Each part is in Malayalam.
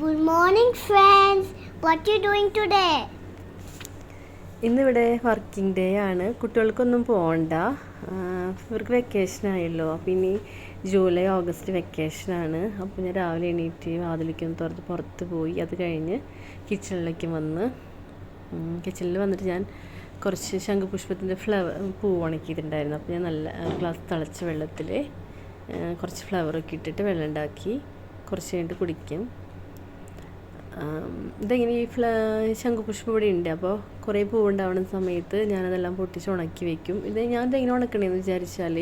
Good morning, friends. What you doing today? ഇന്നിവിടെ വർക്കിംഗ് ഡേ ആണ്. കുട്ടികൾക്കൊന്നും പോകണ്ട, ഇവർക്ക് വെക്കേഷൻ ആയല്ലോ. അപ്പോൾ ഇനി ജൂലൈ ഓഗസ്റ്റ് വെക്കേഷനാണ്. അപ്പോൾ ഞാൻ രാവിലെ എണീറ്റ് വാതിലേക്കൊന്ന് തുറന്ന് പുറത്ത് പോയി, അത് കഴിഞ്ഞ് കിച്ചണിലേക്ക് വന്ന് കിച്ചണിൽ വന്നിട്ട് ഞാൻ കുറച്ച് ശംഖുപുഷ്പത്തിൻ്റെ പൂ ഉണക്കിയിട്ടുണ്ടായിരുന്നു. അപ്പോൾ ഞാൻ നല്ല ഗ്ലാസ് തിളച്ച വെള്ളത്തിൽ കുറച്ച് ഫ്ലവറൊക്കെ ഇട്ടിട്ട് വെള്ളം ഉണ്ടാക്കി കുറച്ച് കഴിഞ്ഞിട്ട് കുടിക്കും. ഇതെങ്ങനെ ഈ ശംഖുപുഷ്പം ഇവിടെ ഉണ്ട്. അപ്പോൾ കുറേ പൂവുണ്ടാവുന്ന സമയത്ത് ഞാനതെല്ലാം പൊട്ടിച്ച് ഉണക്കി വയ്ക്കും. ഞാൻ ഇതെങ്ങനെ ഉണക്കണേന്ന് വിചാരിച്ചാൽ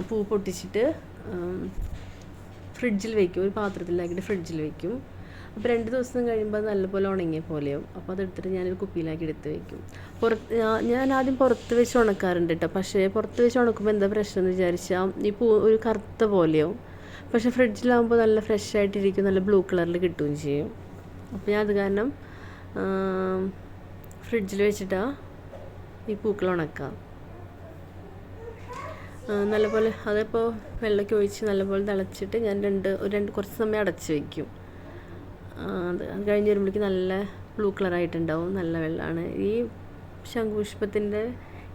പൂ പൊട്ടിച്ചിട്ട് ഫ്രിഡ്ജിൽ വയ്ക്കും, ഒരു പാത്രത്തിലാക്കിയിട്ട് ഫ്രിഡ്ജിൽ വയ്ക്കും. അപ്പോൾ 2 ദിവസം കഴിയുമ്പോൾ നല്ലപോലെ ഉണങ്ങിയ പോലെയാവും. അപ്പോൾ അതെടുത്തിട്ട് ഞാനൊരു കുപ്പിയിലാക്കി എടുത്ത് വയ്ക്കും. ഞാൻ ആദ്യം പുറത്ത് വെച്ച് ഉണക്കാറുണ്ട് കേട്ടോ. പക്ഷേ പുറത്ത് വെച്ച് ഉണക്കുമ്പോൾ എന്താ പ്രശ്നം എന്ന് വിചാരിച്ചാൽ ഈ പൂ ഒരു കറുത്ത പോലെയാവും. പക്ഷേ ഫ്രിഡ്ജിലാകുമ്പോൾ നല്ല ഫ്രഷ് ആയിട്ടിരിക്കും, നല്ല ബ്ലൂ കളറിൽ കിട്ടുകയും ചെയ്യും. അപ്പോൾ ഞാൻ അത് കാരണം ഫ്രിഡ്ജിൽ വെച്ചിട്ടാണ് ഈ പൂക്കൾ ഉണക്കാം. നല്ലപോലെ അതിപ്പോൾ വെള്ളമൊക്കെ ഒഴിച്ച് നല്ലപോലെ തിളച്ചിട്ട് ഞാൻ കുറച്ച് സമയം അടച്ച് വയ്ക്കും. അത് കഴിഞ്ഞ് വരുമ്പോഴേക്കും നല്ല ബ്ലൂ കളറായിട്ടുണ്ടാവും, നല്ല വെള്ളമാണ്. ഈ ശംഖുപുഷ്പത്തിൻ്റെ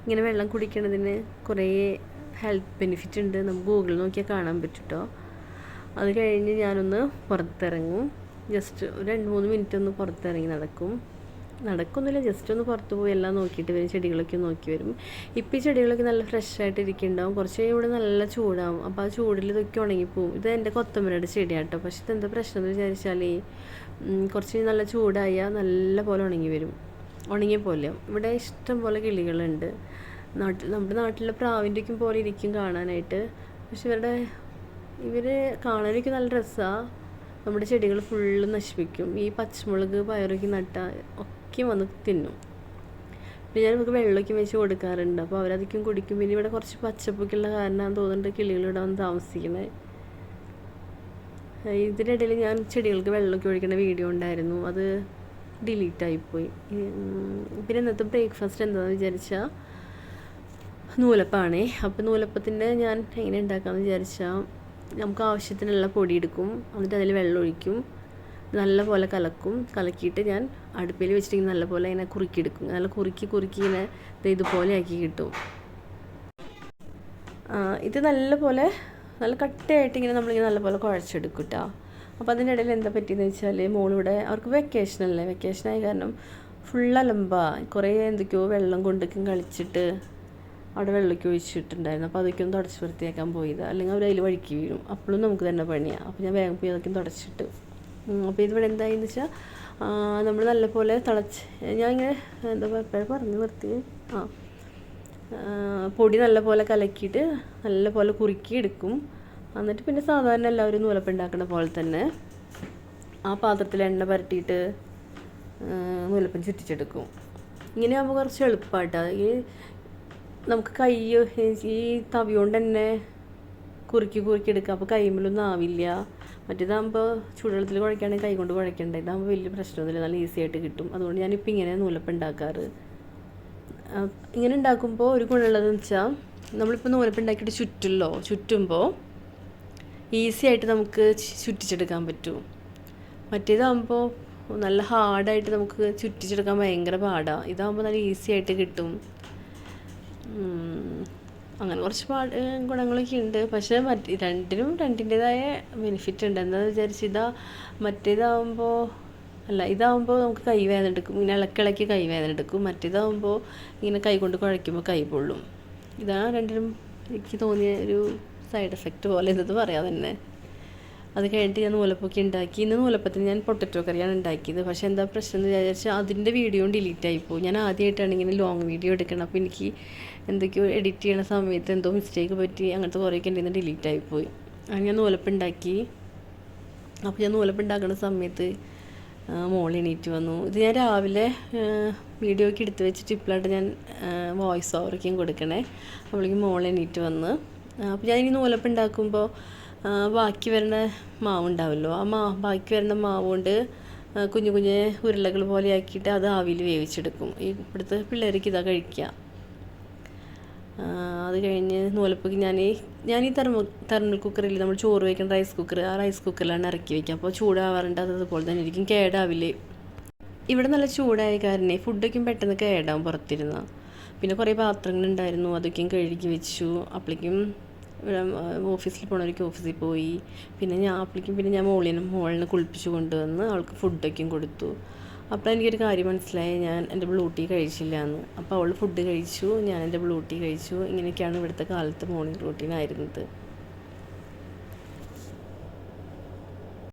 ഇങ്ങനെ വെള്ളം കുടിക്കണതിന് കുറേ ഹെൽത്ത് ബെനിഫിറ്റ് ഉണ്ട്. നമുക്ക് ഗൂഗിളിൽ നോക്കിയാൽ കാണാൻ പറ്റും കേട്ടോ. അത് കഴിഞ്ഞ് ഞാനൊന്ന് പുറത്തിറങ്ങും, ജസ്റ്റ് 2-3 മിനിറ്റ് ഒന്ന് പുറത്തിറങ്ങി നടക്കൊന്നുമില്ല, ജസ്റ്റ് ഒന്ന് പുറത്ത് പോയി എല്ലാം നോക്കിയിട്ട് വരും, ചെടികളൊക്കെ നോക്കി വരും. ഇപ്പോൾ ഈ ചെടികളൊക്കെ നല്ല ഫ്രഷ് ആയിട്ട് ഇരിക്കുന്നുണ്ടാവും. കുറച്ച് ഇവിടെ നല്ല ചൂടാവും. അപ്പോൾ ആ ചൂടിൽ ഇതൊക്കെ ഉണങ്ങിപ്പോവും. ഇത് എൻ്റെ കൊത്തമരയുടെ ചെടിയാട്ടോ. പക്ഷേ ഇതെന്താ പ്രശ്നം എന്ന് വിചാരിച്ചാൽ കുറച്ച് നല്ല ചൂടായാൽ നല്ല പോലെ ഉണങ്ങിയ പോലെയാവും. ഇവിടെ ഇഷ്ടം പോലെ കിളികളുണ്ട്. നമ്മുടെ നാട്ടിലെ പ്രാവിൻ്റെക്കും പോലെ ഇരിക്കും കാണാനായിട്ട്. പക്ഷെ ഇവർ കാണാനൊക്കെ നല്ല രസമാണ്. നമ്മുടെ ചെടികൾ ഫുള്ള് നശിപ്പിക്കും. ഈ പച്ചമുളക് പയറൊക്കെ നട്ടാൽ ഒക്കെ വന്ന് തിന്നും. പിന്നെ ഞാൻ നമുക്ക് വെള്ളമൊക്കെ വെച്ച് കൊടുക്കാറുണ്ട്. അപ്പോൾ അവരധികം കുടിക്കും. പിന്നെ ഇവിടെ കുറച്ച് പച്ചപ്പൊക്കെയുള്ള കാരണമാണ് തോന്നുന്നുണ്ട് കിളികൾ ഇവിടെ വന്ന് താമസിക്കുന്നത്. ഇതിനിടയിൽ ഞാൻ ചെടികൾക്ക് വെള്ളമൊക്കെ ഒഴിക്കുന്ന വീഡിയോ ഉണ്ടായിരുന്നു, അത് ഡിലീറ്റായിപ്പോയി. പിന്നെ ഇന്നത്തെ ബ്രേക്ക്ഫാസ്റ്റ് എന്താണെന്ന് വിചാരിച്ചാൽ നൂലപ്പമാണേ. അപ്പോൾ നൂലപ്പത്തിൻ്റെ ഞാൻ എങ്ങനെ ഉണ്ടാക്കാമെന്ന് വിചാരിച്ചാൽ നമുക്ക് ആവശ്യത്തിനുള്ള പൊടി എടുക്കും, എന്നിട്ട് അതിൽ വെള്ളം ഒഴിക്കും, നല്ലപോലെ കലക്കിയിട്ട് ഞാൻ അടുപ്പിൽ വെച്ചിട്ട് നല്ലപോലെ ഇങ്ങനെ കുറുക്കിയെടുക്കും. നല്ല കുറുക്കി ഇങ്ങനെ ഇതുപോലെ ആക്കി കിട്ടും. ഇത് നല്ല കട്ടയായിട്ട് ഇങ്ങനെ നമ്മളിങ്ങനെ നല്ലപോലെ കുഴച്ചെടുക്കും കേട്ടോ. അപ്പോൾ അതിൻ്റെ ഇടയിൽ എന്താ പറ്റിയെന്ന് വെച്ചാൽ മോളിവിടെ അവർക്ക് വെക്കേഷനായ കാരണം ഫുൾ അലമ്പാണ്. കുറേ എന്തൊക്കെയോ വെള്ളം കൊണ്ടൊക്കെ കളിച്ചിട്ട് അവിടെ വെള്ളമൊക്കെ ഒഴിച്ചിട്ടുണ്ടായിരുന്നു. അപ്പോൾ അതൊക്കെ ഒന്ന് തുടച്ച് വൃത്തിയാക്കാൻ പോയത്, അല്ലെങ്കിൽ അവർ അതിൽ വഴുക്കി വീഴും. അപ്പോഴും നമുക്ക് തന്നെ പണിയാണ്. അപ്പോൾ ഞാൻ വേഗം പോയി അതൊക്കെ തുടച്ചിട്ട്. അപ്പോൾ ഇതിവിടെ എന്തായെന്ന് വെച്ചാൽ നമ്മൾ നല്ലപോലെ ഞാൻ ഇങ്ങനെ എപ്പോഴും പറഞ്ഞു നിർത്തി പൊടി നല്ലപോലെ കലക്കിയിട്ട് നല്ലപോലെ കുറുക്കി എടുക്കും. എന്നിട്ട് പിന്നെ സാധാരണ എല്ലാവരും നൂലപ്പം ഉണ്ടാക്കുന്ന പോലെ തന്നെ ആ പാത്രത്തിൽ എണ്ണ പരട്ടിയിട്ട് നൂലപ്പം ചുറ്റിച്ചെടുക്കും. ഇങ്ങനെയാകുമ്പോൾ കുറച്ച് എളുപ്പമായിട്ടാണ്. നമുക്ക് ഈ തവി കൊണ്ട് തന്നെ കുറുക്കി എടുക്കാം. അപ്പോൾ കൈമേലൊന്നും ആവില്ല. മറ്റേതാകുമ്പോൾ ചൂടുവെള്ളത്തിൽ കുഴക്കുകയാണെങ്കിൽ കൈ കൊണ്ട് കുഴക്കണ്ട. ഇതാകുമ്പോൾ വലിയ പ്രശ്നമൊന്നുമില്ല, നല്ല ഈസി ആയിട്ട് കിട്ടും. അതുകൊണ്ട് ഞാനിപ്പോൾ ഇങ്ങനെ നൂലപ്പം ഉണ്ടാക്കാറ്. ഇങ്ങനെ ഉണ്ടാക്കുമ്പോൾ ഒരു ഗുണമുള്ളതെന്ന് വെച്ചാൽ നമ്മളിപ്പോൾ നൂലപ്പം ഉണ്ടാക്കിയിട്ട് ചുറ്റുമ്പോൾ ഈസി ആയിട്ട് നമുക്ക് ചുറ്റിച്ചെടുക്കാൻ പറ്റും. മറ്റേതാകുമ്പോൾ നല്ല ഹാർഡായിട്ട് നമുക്ക് ചുറ്റിച്ചെടുക്കാൻ ഭയങ്കര പാടാണ്. ഇതാകുമ്പോൾ നല്ല ഈസി ആയിട്ട് കിട്ടും. അങ്ങനെ കുറച്ച് ഗുണങ്ങളൊക്കെ ഉണ്ട്. പക്ഷേ രണ്ടിൻ്റെതായ ബെനിഫിറ്റ് ഉണ്ട്. എന്താണെന്ന് വിചാരിച്ച് ഇതാകുമ്പോൾ നമുക്ക് കൈ വേദന എടുക്കും, ഇങ്ങനെ ഇളക്കി കൈ വേദന എടുക്കും. മറ്റേതാകുമ്പോൾ ഇങ്ങനെ കൈ കൊണ്ട് കുഴയ്ക്കുമ്പോൾ കൈ പൊള്ളും. ഇതാണ് രണ്ടിനും എനിക്ക് തോന്നിയ ഒരു സൈഡ് എഫക്റ്റ് പോലെ എന്നത് പറയാം തന്നെ. അത് കഴിഞ്ഞിട്ട് ഞാൻ നൂലപ്പൊക്കെ ഉണ്ടാക്കി. ഇന്ന് നൂലപ്പത്തിന് ഞാൻ പൊട്ടറ്റോ കറിയാണ് ഉണ്ടാക്കിയത്. പക്ഷേ എന്താ പ്രശ്നം എന്ന് വിചാരിച്ചാൽ അതിൻ്റെ വീഡിയോ ഡിലീറ്റ് ആയിപ്പോയി. ഞാൻ ആദ്യമായിട്ടാണ് ഇങ്ങനെ ലോങ് വീഡിയോ എടുക്കണം. അപ്പോൾ എനിക്ക് എന്തൊക്കെയോ എഡിറ്റ് ചെയ്യണ സമയത്ത് എന്തോ മിസ്റ്റേക്ക് പറ്റി അങ്ങനത്തെ കുറേയൊക്കെ എൻ്റെ നിന്ന് ഡിലീറ്റ് ആയിപ്പോയി. അങ്ങനെ ഞാൻ നൂലപ്പം ഉണ്ടാക്കി. അപ്പോൾ ഞാൻ നൂലപ്പം ഉണ്ടാക്കുന്ന സമയത്ത് മോൾ എണീറ്റ് വന്നു. ഇത് ഞാൻ രാവിലെ വീഡിയോ ഒക്കെ എടുത്ത് വെച്ചിട്ട് ഇപ്പോഴായിട്ട് ഞാൻ വോയിസ് ഓവറൊക്കെയും കൊടുക്കണേ. അപ്പോഴേക്കും മോൾ എണീറ്റ് വന്ന്. അപ്പോൾ ഞാൻ ഈ നൂലപ്പം ഉണ്ടാക്കുമ്പോൾ ബാക്കി വരുന്ന മാവുണ്ടാവുമല്ലോ, ബാക്കി വരുന്ന മാവ് കൊണ്ട് കുഞ്ഞു ഉരുളകൾ പോലെ ആക്കിയിട്ട് അത് ആവിയിൽ വേവിച്ചെടുക്കും. ഇവിടുത്തെ പിള്ളേർക്ക് ഇതാ കഴിക്കുക. അത് കഴിഞ്ഞ് നൂലപ്പൊക്കെ ഞാൻ ഈ തെർമൽ കുക്കറിൽ നമ്മൾ ചോറ് വയ്ക്കുന്ന റൈസ് കുക്കർ, ആ റൈസ് കുക്കറിലാണ് ഇറക്കി വയ്ക്കുക. അപ്പോൾ ചൂടാവാറുണ്ട്, അതുപോലെ തന്നെ ഇരിക്കും, കേടാവില്ലേ. ഇവിടെ നല്ല ചൂടായ കാരണം ഫുഡൊക്കെയും പെട്ടെന്ന് കേടാവും പുറത്തിരുന്ന. പിന്നെ കുറേ പാത്രങ്ങളുണ്ടായിരുന്നു, അതൊക്കെയും കഴുകി വെച്ചു. അപ്പോഴേക്കും ഓഫീസിൽ പോകണവർക്ക് ഓഫീസിൽ പോയി. പിന്നെ ഞാൻ മോളിനെ കുളിപ്പിച്ച് കൊണ്ടുവന്ന് അവൾക്ക് ഫുഡൊക്കെയും കൊടുത്തു. അപ്പോൾ എനിക്കൊരു കാര്യം മനസ്സിലായി, ഞാൻ എൻ്റെ ബ്ലൂ ടീ കഴിച്ചില്ല എന്ന്. അപ്പോൾ അവൾ ഫുഡ് കഴിച്ചു, ഞാൻ എൻ്റെ ബ്ലൂ ടീ കഴിച്ചു. ഇങ്ങനെയൊക്കെയാണ് ഇവിടുത്തെ കാലത്ത് മോർണിംഗ് റൂട്ടീൻ ആയിരുന്നത്.